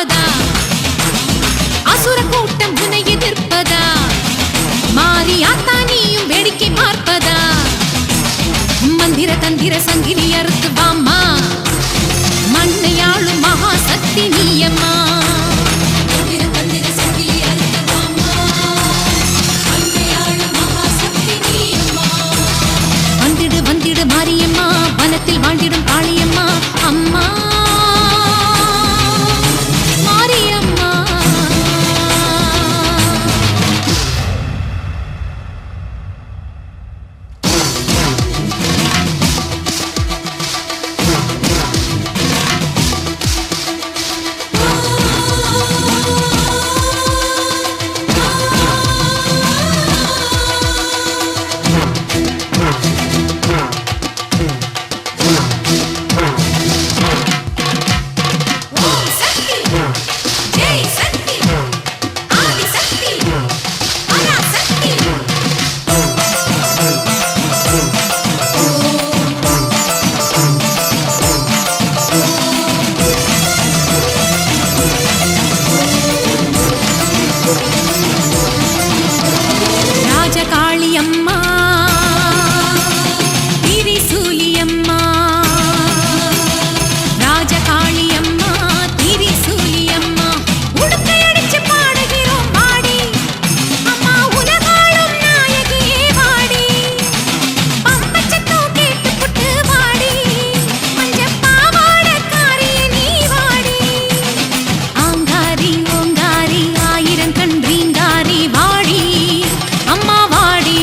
காப்பதா அசுர கூட்டம் உன்னை எதிர்ப்பதா மாரியாத்தா நீயும் வேடிக்கை பார்ப்பதா மந்திர தந்திர சங்கிலி அறுத்து வாம்மா மண்ணையாளும் மகாசக்தி நீயம்மா மந்திர தந்திர சங்கிலி அறுத்து வாம்மா மண்ணையாளும் மகாசக்தி நீயம்மா வந்திடு வந்திடு மாரியம்மா வனத்தில் வாழ்ந்திடும் காளியம்மா அம்மா மாரியம்மா ராஜகாளியம்மா திரிசூலியம்மா ராஜகாளியம்மா திரிசூலியம்மா உடுக்கை அடிச்சு பாடுகிறோம் பாடி அம்மா உலகாளும் நாயகியே வாடி பம்பச்சத்தம் கேட்டு புட்டு வாடி மஞ்ச பாவாடக்காரியே நீ வாடி ஆங்காரி ஓங்காரி ஆயிரம் கண் ரீங்காரி வாடி அம்மா வாடி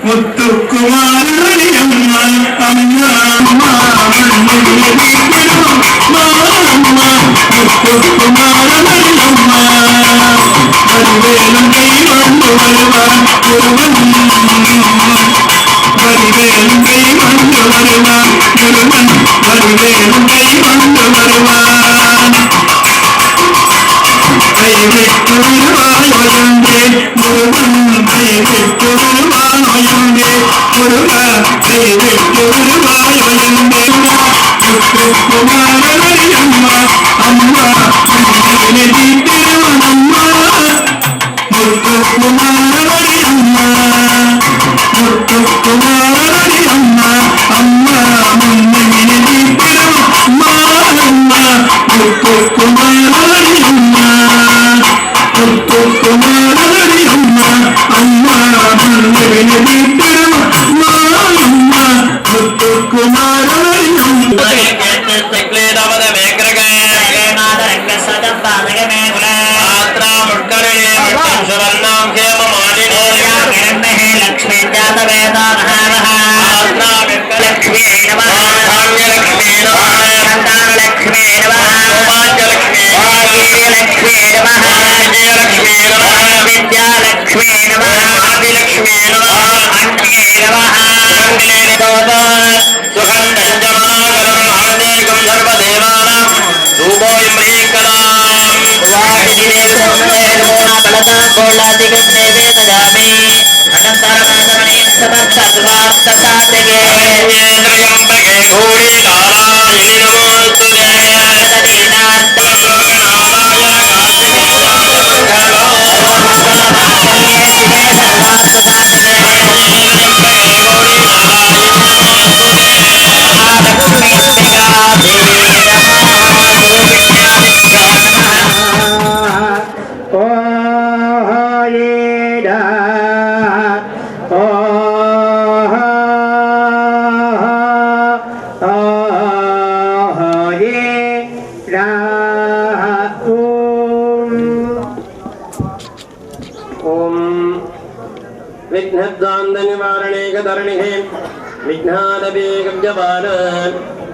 முத்துக்குமாரணியம் முத்துக்குமாரமரியம்மா வடிவேலும் கை கொண்டு வருவான் முருகன் வடிவேலும் கை கொண்டு வருவான் முருகன் வடிவேலும் கை கொண்டு வருவான் கைவிட்டு வருவாயோயங்கே முருகன் கைவிட்டு வருவாயோயங்கே முருகா கைவிட்டு வருவாயோயங்கே முத்துக்குமாரமரியம்மா அம்மா முன்னே திருவனம்மா முத்துக்குமாரமரியம்மா முத்துக்குமாரமரியம்மா அம்மா முன்னே திருவனம்மா அம்மா முத்துக்குமாரமரியம்மா முத்துக்குமாரமரியம்மா அம்மா முன்னே திருவனம்மா அம்மா முத்துக்குமாரமரியம்மா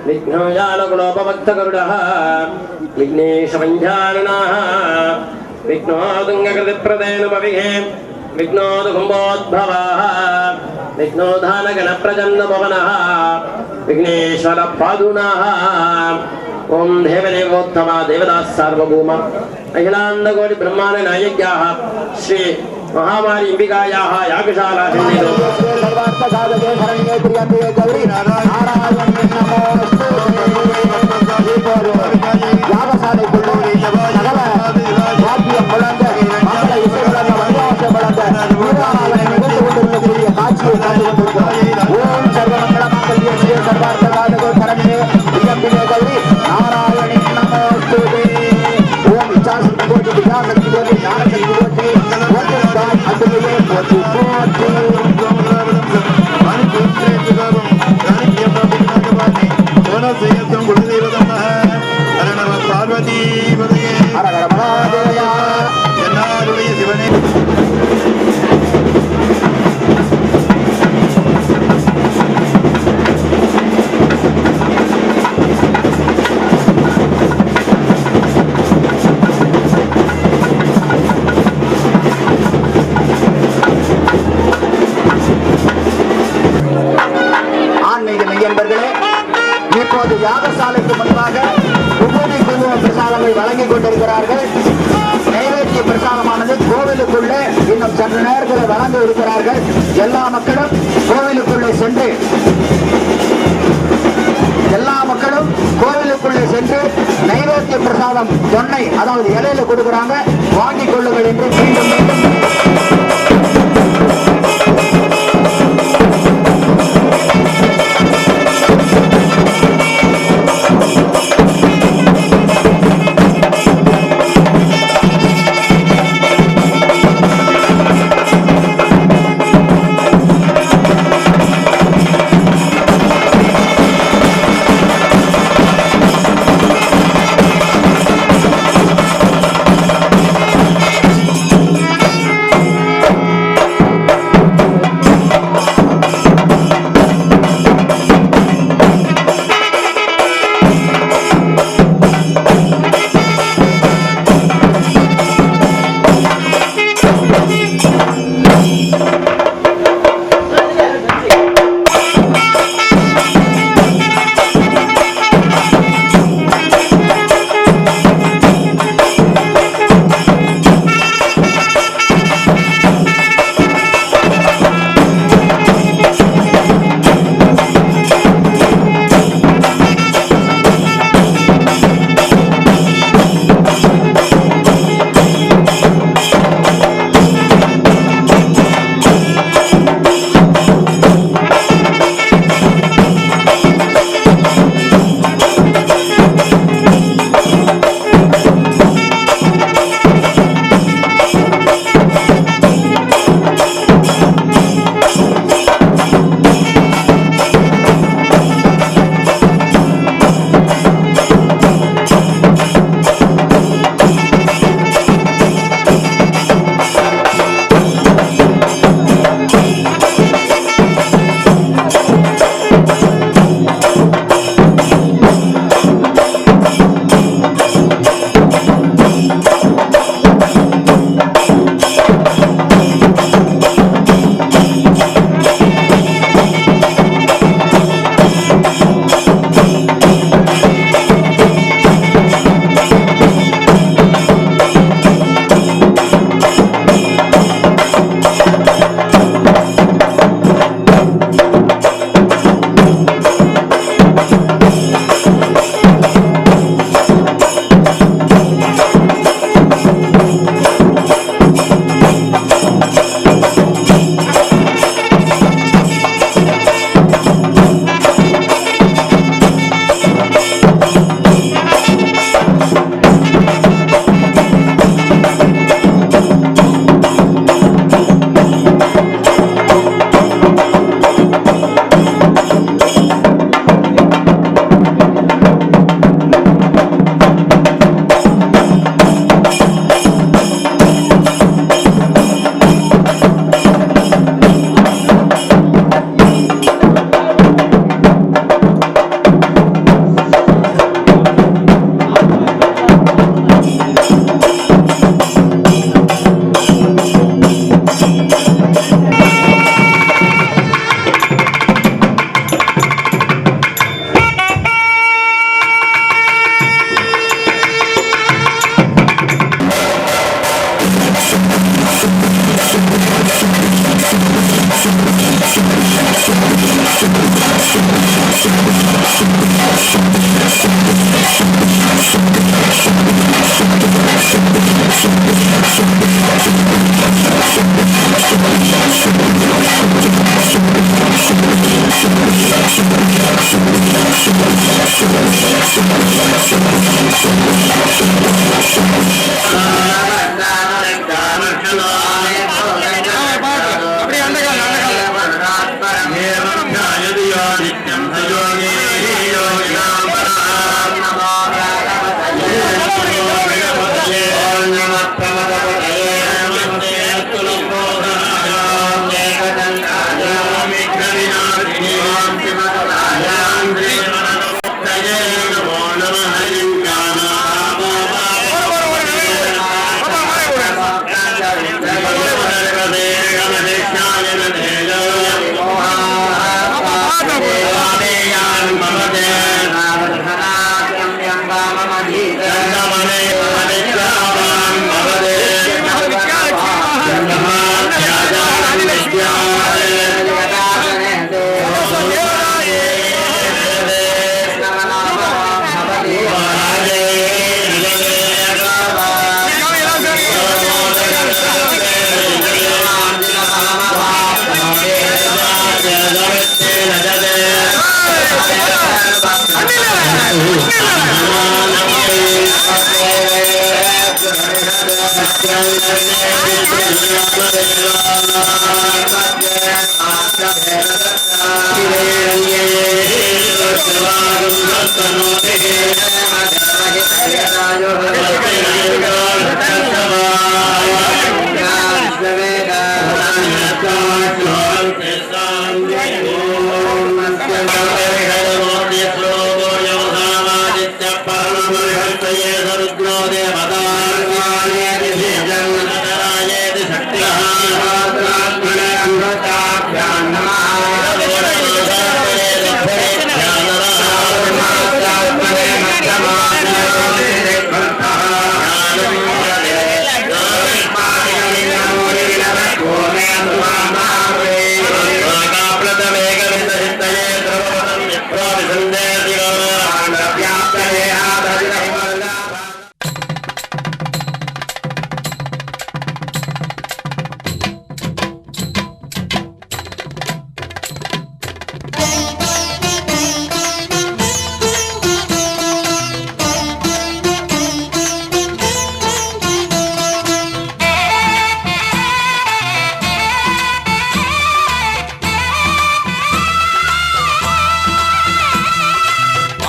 विघ्नोजालगुणोपमत्तगरुडः विघ्नेशमञ्जाननः विघ्नोदुङ्गकृतिप्रदेनुपविहे विघ्नोदकुम्भोद्भवः विघ्नोधानगणप्रचन्नपवनः विघ्नेश्वरपादुनः ओं देवदेवोत्तमा देवदास सार्वभौम अखिलाण्डकोटि ब्रह्माण्ड नायक्याः श्री महामारी अंबिकायाः यागशाला யாகசாலைக்கு முன்பாக உபதி பிரசாதங்கள் வழங்கிக் கொண்டிருக்கிறார்கள். நைவேத்திய பிரசாதமானது கோவிலுக்குள்ளே இன்னும் சற்று நேரத்தில் வழங்க இருக்கிறார்கள். எல்லா மக்களும் கோவிலுக்குள்ளே சென்று நைவேத்திய பிரசாதம் தொன்னை அதாவது இலையில கொடுக்கிறாங்க, வாங்கிக் கொள்ளுங்கள் என்று மீண்டும் மீண்டும்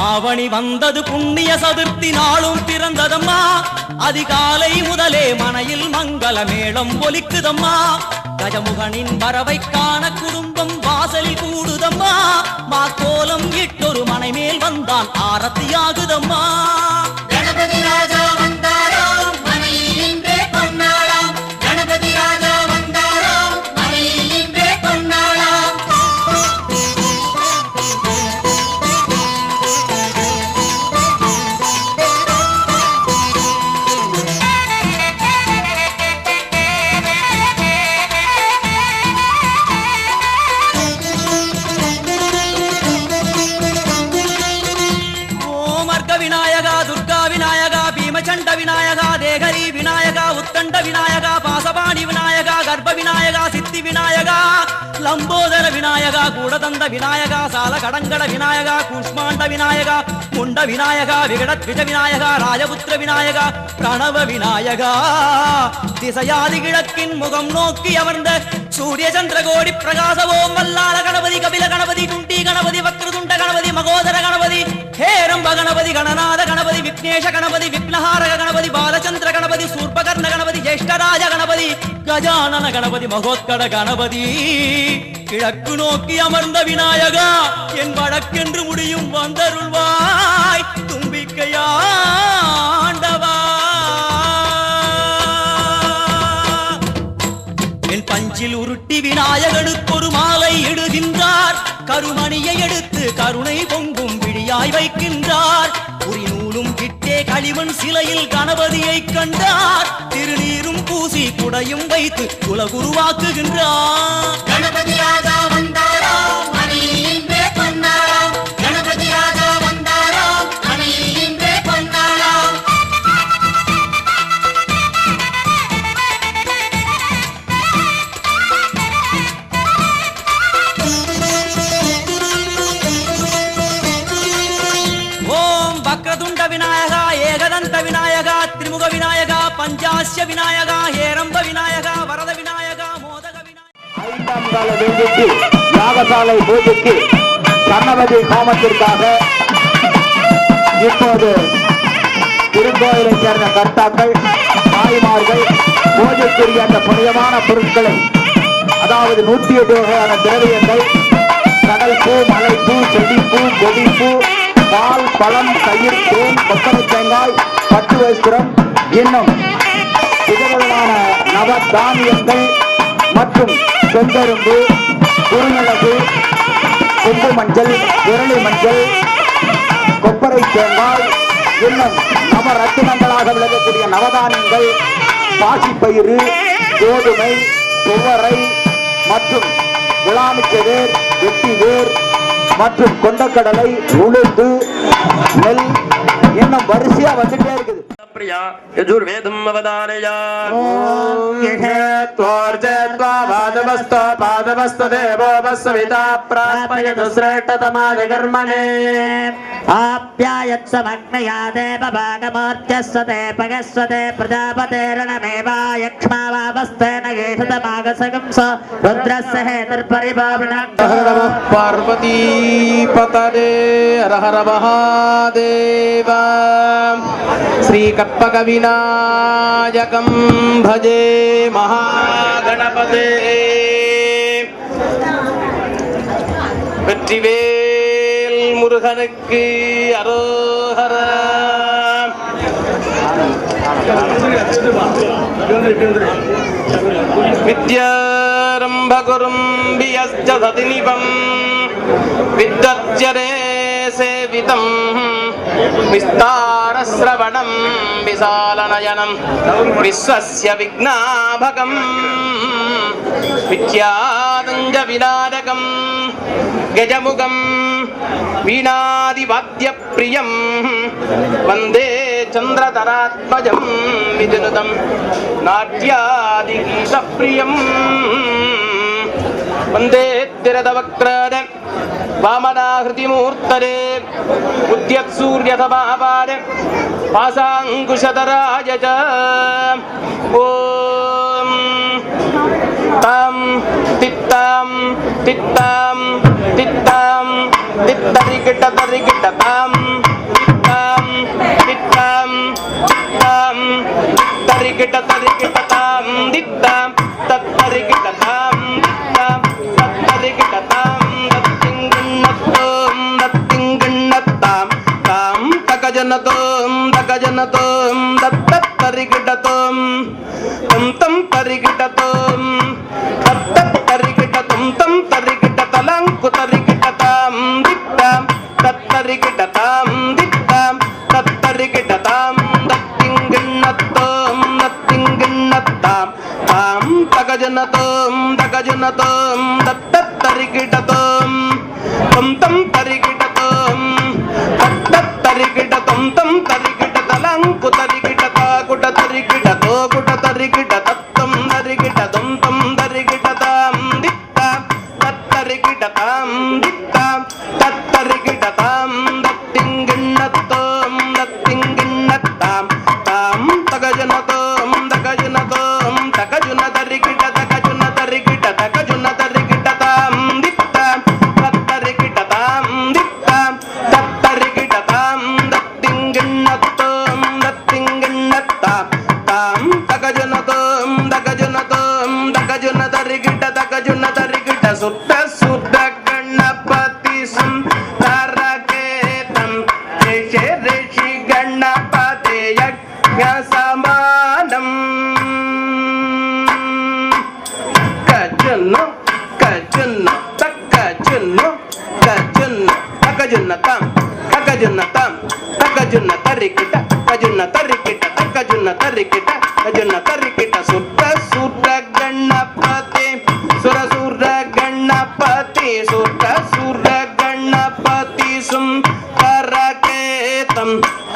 ஆவணி வந்தது புண்ணிய சதுர்த்தி நாளும் பிறந்ததம்மா அதிகாலை முதலே மனையில் மங்கள மேளம் ஒலிக்குதம்மா கஜமுகனின் வரவை காண குடும்பம் வாசலில் கூடுதம்மா மாக்கோலம் இட்டொரு மனை மேல் வந்தான் ஆரத்தியாகுதம்மா கணபதி ராஜா வந்தாரோ மனையில் இன்றே பொன்னாளாம் கணபதி ராஜா வந்தாரோ மனையில் இன்றே பொன்னாளாம் விநாயகா துர்கா விநாயகா பீமச்சண்ட விநாயகா தேகரி விநாயகா உத்தண்ட விநாயகா பாசபாணி விநாயகா கர்ப்ப விநாயகா சித்தி விநாயகா லம்போதர விநாயகா கூடதந்த விநாயகா சால கடங்கட விநாயகா கூஷ்மாண்ட விநாயகா முண்ட விநாயகா விகடத்விஜ விநாயகா ராஜபுத்திர விநாயகா பிரணவ விநாயகா திசையாதி கிழக்கின் முகம் நோக்கி அமர்ந்த சூரிய சந்திரகோடி பிரகாசவோம் வல்லால கணபதி கபில கணபதி துண்டி கணபதி வக்ரதுண்ட கணபதி மகோதர கணபதி ஹேரம்ப கணபதி கணநாத கணபதி விக்னேஷ கணபதி விக்னஹாரக கணபதி பாலச்சந்திர கணபதி சூர்பகர்ண கணபதி ஜேஷ்டராஜ கணபதி கஜானன கணபதி மகோத்கட கணபதி கிழக்கு நோக்கி அமர்ந்த விநாயகா என் வழக்கென்று முடியும் வந்தருள்வாய் தும்பிக்கையாண்டவா என் பஞ்சில் உருட்டி விநாயகனுக்கு ஒரு மாலை இடுகின்றார் கருமணியை எடுத்து கருணை பொங்கும் விழியாய் வைக்கின்றார் உரி நூலும் கிட்டே களிமண் சிலையில் கணபதியை கண்டார் திருநீரும் பூசி குடையும் வைத்து குலகுருவாக்குகின்றார் கணபதி ராஜா வந்தாரோ மனையில் இன்றே பொன்னாளாம் ಹಾಸ್ಯ ವಿನಾಯಕ ಹೇರಂಬ ವಿನಾಯಕ ವರದ ವಿನಾಯಕ ಮೋದಕ ವಿನಾಯಕ ஐந்தாம் கால வேண்டிக்கு யாகசாலை பூஜைக்கு சன்னபதி ஹோமத்திற்காக இப்போது திருக்கோயிலை சேர்ந்த கர்த்தாக்கள் தாய்மார்கள் பூஜைக்குரிய அந்த புனிதமான பொருட்களை, அதாவது 108 வகையான திரவியங்கள், கடல் பூ, மலைப்பூ, செடிப்பூ, கொடிப்பூ, பால், பழம், தயிர், தேன், கொப்பரை தேங்காய், பட்டு வஸ்திரம், இன்னும் விதவிதமான நவதானியங்கள் மற்றும் செங்கரும்பு, குறுமிளகு, கொம்பு மஞ்சள், விரலி மஞ்சள், கொப்பரை தேங்காய், இன்னும் நவரத்தினங்களாக விளங்கக்கூடிய நவதானியங்கள், பாசிப்பயிறு, கோதுமை, துவரை மற்றும் விளாமிச்ச வேர், வெட்டி வேர் மற்றும் கொண்டக்கடலை, உளுந்து, நெல், இன்னும் வரிசையா வந்துட்டே இருக்குது. प्रिया यजुर्वेदं अवधारया ॐ यहेत्वर्जयत्वा पादवस्तो पादवस्तो देवो वस्विता प्रापयतु श्रेष्ठतमादिकर्मणे आप्यायत्समग्नया देवभागमूर्त्यस्वते पगस्वते प्रजापतेरणमेवायक्ष्मावावस्तेन गेषतमागसगंस रुद्रस्य हेतुर्परिभावनः पार्वती पतये हर हर महादेव श्रीकप्पकविनायकं भजे महागणपते வெற்றிவேல் முருகனுக்கு அரோஹரா. வித்யாரம்பகுரும் வியஸ்ச சதிநிபம் வித்தத்யரே சேவிதம் விஸ்தாரஸ்ரவணம் விசாலநயனம் விஸ்வஸ்ய விக்னாபகம் வித்யாதஞ்ச விநாயகம் கஜமுகம் வீணாதிவாத்யப்ரியம் வந்தே சந்திரதராத்மஜம் விதுனுதம் நாட்யாதிகீதப்ரியம் वंदे तिरदवक्त्राद वामनाहृतिमूर्तरे उद्यत्सूर्यसभावाद पासाङ्कुशधराय च ॐ तां तित्तां तित्तां तित्तां तित्तरिकिटतरिकिटतां तित्तां तित्तां तित्तां तरिकिटतरिकिटतां तित्तां तत्तरिकिटतां जनतों दगजनतों दत्तरिकिटतों तम तम परिकिटतों दत्तरिकिटतों तम तरिकिटतलंकु तरिकिटतां दित्तां दत्तरिकिटतां दित्तां दत्तरिकिटतां दत्तिंगिन्नतों दत्तिंगिन्नतां तां दगजनतों दगजनतों दत्तरिकिटतों तम तम परिकिटतों तरिकिटतं तं तरिकिटतलंकु तरिकिटता कुटतरिकिटतो कुटतरिकिटतत्तं तरिकिटतं तं तरिकिटतां दित्तां तत्तरिकिटतां दित्तां तत्तरिकिटतां दत्तिंगिन्नतों दत्तिंगिन्नतां तां तगजनतों दगजनतों तगजुनतरिकिट तगजुनतरिकिट तगजुनतरिकिटतां दित्तां तत्तरिकिटतां दित्तां तत्तरिकिटतां दत्तिंगिन्नतों दत्तिंगिन्नतां तां तगजुनतों दगजुनतों दगजुनतरिकिट तगजुनतरिकिट सुट्ट सुट्ट गणपति सुंदरकेतं ऋषि ऋषि गणपते यज्ञ समानं कजुन कजुन तकजुन कजुन तकजुनतां तकजुनतां तकजुनतरिकिट कजुनतरिकिट तकजुनतरिकिट कजुनतरिकिट सुट्ट सुट्ट गणपते सुरसुर गणपति सुट्ट सुर गणपति सुंदरकेतं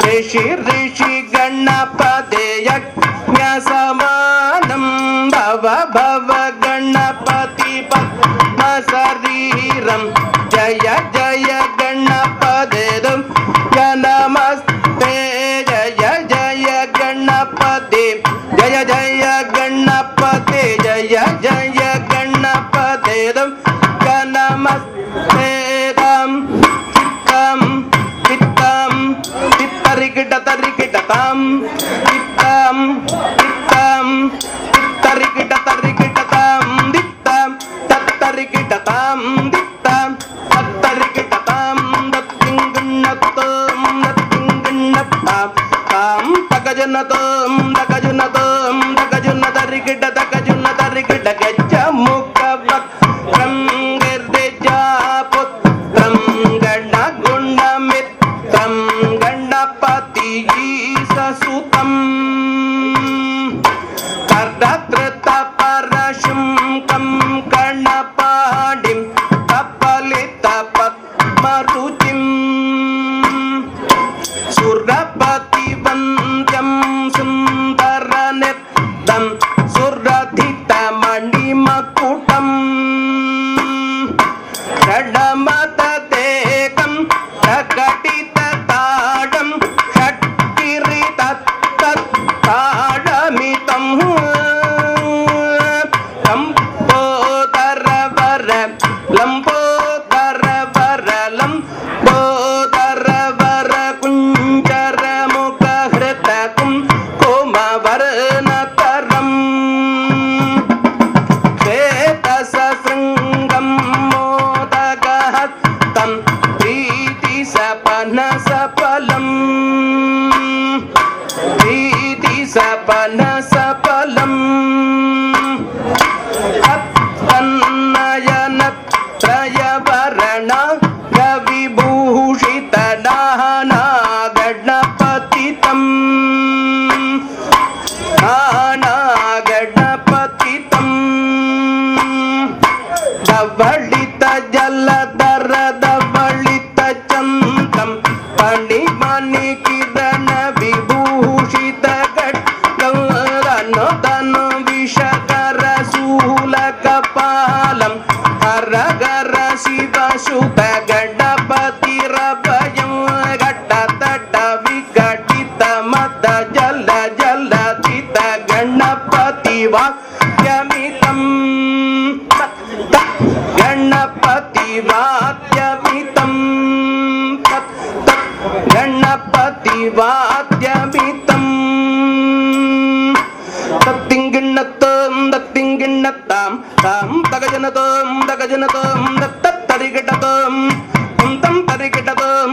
ऋषि ऋषि गणपते यज्ञ समानं भव भव गणपति पद्मशरीरं जय जय गणपतिं नमस्ते जय जय गणपति जय தகஜுன தரிகிட்ட தகஜுன தரிகிட்ட கெச்ச முக்க பக்ரம் கிர்தேஜா புத்ரம் கண குணமித்ரம் கணபதி ஈசசுதம் கர்தத்ருத பரஷும் கம் கணபாடிம் கபலித பத்மருச்சிம் சுரபதி வந்தியம் சுந்தரநித்தம் சுரதித மணிமகுடம் ஷடமததேகம் பிரகடித தாடம் ஷட்கிரி தத்தத் தாடமிதம் லம்போதரவர லம்போதரவர லம்போதரவர குஞ்சர முகஹ்ருதகும் கோமவர்ணதரம் ஸ்வேதசஸ்ருங்கம் மோதகஹஸ்தம் பிரீதி சபனசபலம் பிரீதி சபனசபலம் त्रयवरण रविभूषित नाना गणपतितं धवलित जलधर धवलित चन्द्रं पणिमणि किरण विभूषित धनु विषकर शूलकपालं हरगर शिव सुत गणपतिरभयं घटतट विघटित मद जल जलधित गणपति वाक्यमितं गणपति वाक्यमितं गणपति वाक्यमितं तत्तिंगिण्णत्तं तत्तिंगिण्णत्तां तां तगजनतं तगजनतं तत्तरिगिटतं तं तरिगिटतं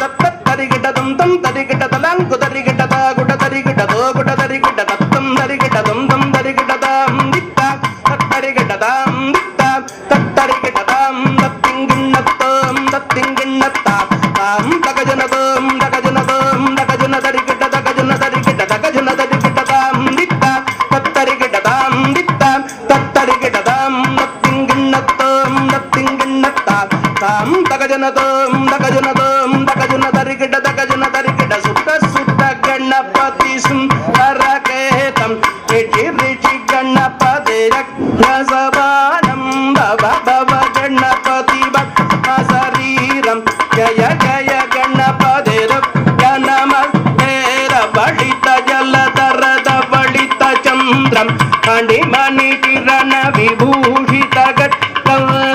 तत्तरिगिटतं तं तरिगिटतलं कुतरिगिटता गुटतरिगिटतो गुटतरिगिटतं तरिगिटतं तं तरिगिटतां दित्ता तत्तरिगिटतां दित्ता तत्तरिगिटतां तत्तिंगिण्णत्तं तत्तिंगिण्णत्तां तां तगजनतं तगजनतं तगजनतरिगिट तगजनतरिगिट तगजनतरिगिटतां दित्ता तत्तरिगिटतां दित्ता तत्तरिगिटतां तत्तिंगिण्णत्तं तत्तिंगिण्णत्तां तां तगजनतं तगजनतं तगजनतरिगिट तगजनतरिगिट सुत सुत गणपति सुन्दरकेतं ऋषि ऋषि गणपति रक्षसबाणं भव भव गणपति भक्तशरीरं जय जय गणपति नमस्ते रवलित जलधर धवलित चन्द्रं मणिमणि किरण विभूषित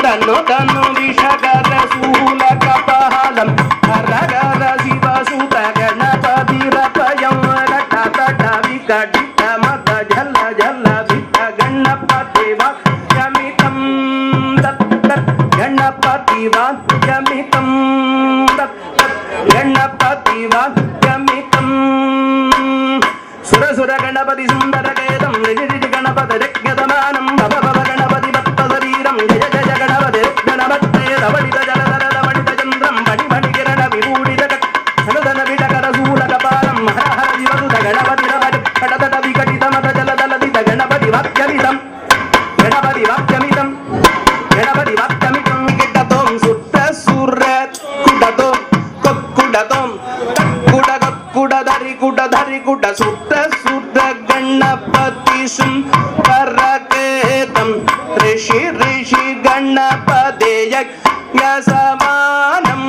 धनु धनु विषकर शूलकपालं हरगर शिव सुत गणपतिरभयं घटतट विघटित मद जल जलधित गणपति वाक्यमितं गणपति वाक्यमितं गणपति वाक्यमितं सुर सुर गणपति सुन्दरकेतं ऋषि ऋषि गणपति रक्षसमानं भव भव गणपति भक्तशरीरं जय जय गणपति गणपते धवलित जलधर धवलित चन्द्रं मणिमणि किरण विभूषित धनुधन विषकर शूलकपालं हर हर शिवसुत गणपतिरभयं घटतट विघटित मद जलधलधित गणपति वाक्यमितं गणपति वाक्यमितं गणपति वाक्यमितं किटतों सुट्ट सुरत कुडतों कुडतों कुडधरि कुडधरि कुड सुट्ट सुट्ट गणपति सुन्दरकेतं ऋषि ऋषि गणपति यज्ञसमानं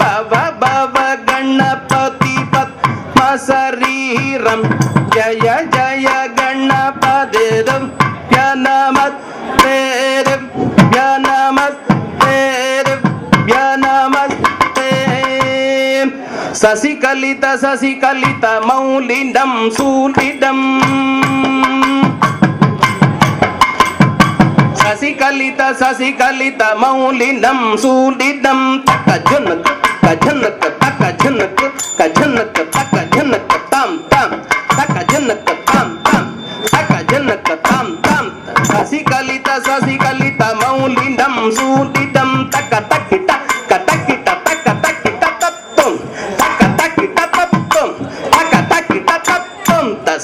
भव भव गणपति पद्मशरीरं जय जय गणपति नमस्ते नमस्ते नमस्ते शशिकलित शशिकलित मौलिनं शूलिनं शशिकलित शशिकलित मौलिनं शूलिनं तकझनक कझनक तकझनक कझनक तकझनक ताम ताम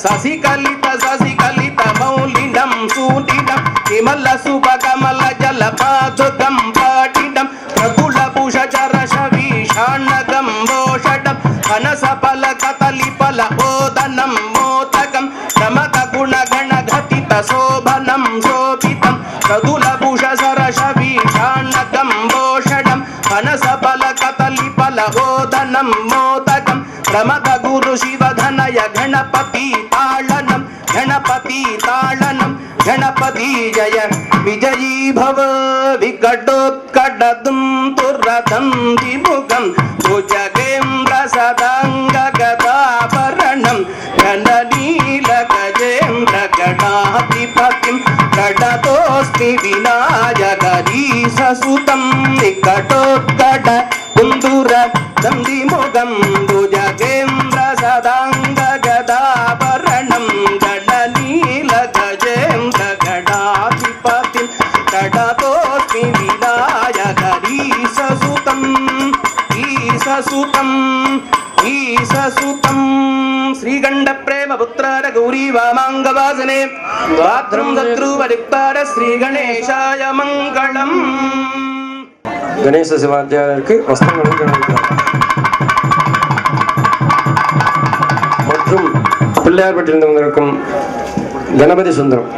சசிகலித மௌலினம் சூடினம் விமல சுபகமல ஜலபாதுகம் பாடினம் பிரபுல புஷரஷ வீஷாணகம் போஷடம் கனசபல கதலிபல ஓதனம் மோதகம் பிரமத குணகண घटित शोभनं शोभितं प्रदुल भूषसरष वीषाणकं भूषणं हनसबल कतलिपल ओदनं मोदकं प्रमद गुरु शिवधनय गणपति ताळनं गणपति जय विजयी भव विकटोत्कटदं तुरदं दिमुखं भुजगेन्द्र सदांग गदाभरणं घननील गजेन्द्र गणाधिपतिं गणतोऽस्मि विनायकरीशसुतं निकटोत्कट कुन्दुर दन्दिमुखं भुजगेन्द्र सदांग गदाभरणं गणनील गजेन्द्र गणाधिपतिं गणतोऽस्मि विनायकरीशसुतं ईशसुतं श्रीगण्ड प्रेम पुत्रार गौरी वामाङ्गवासने द्वात्रं शत्रुपरिक्तार श्रीगणेशाय मङ्गलम् கணேச சிவாச்சாரியருக்கு வஸ்திரங்கள் மற்றும் பிள்ளையார்பட்டியிலிருந்து வந்திருக்கும் கணபதி சுந்தரம்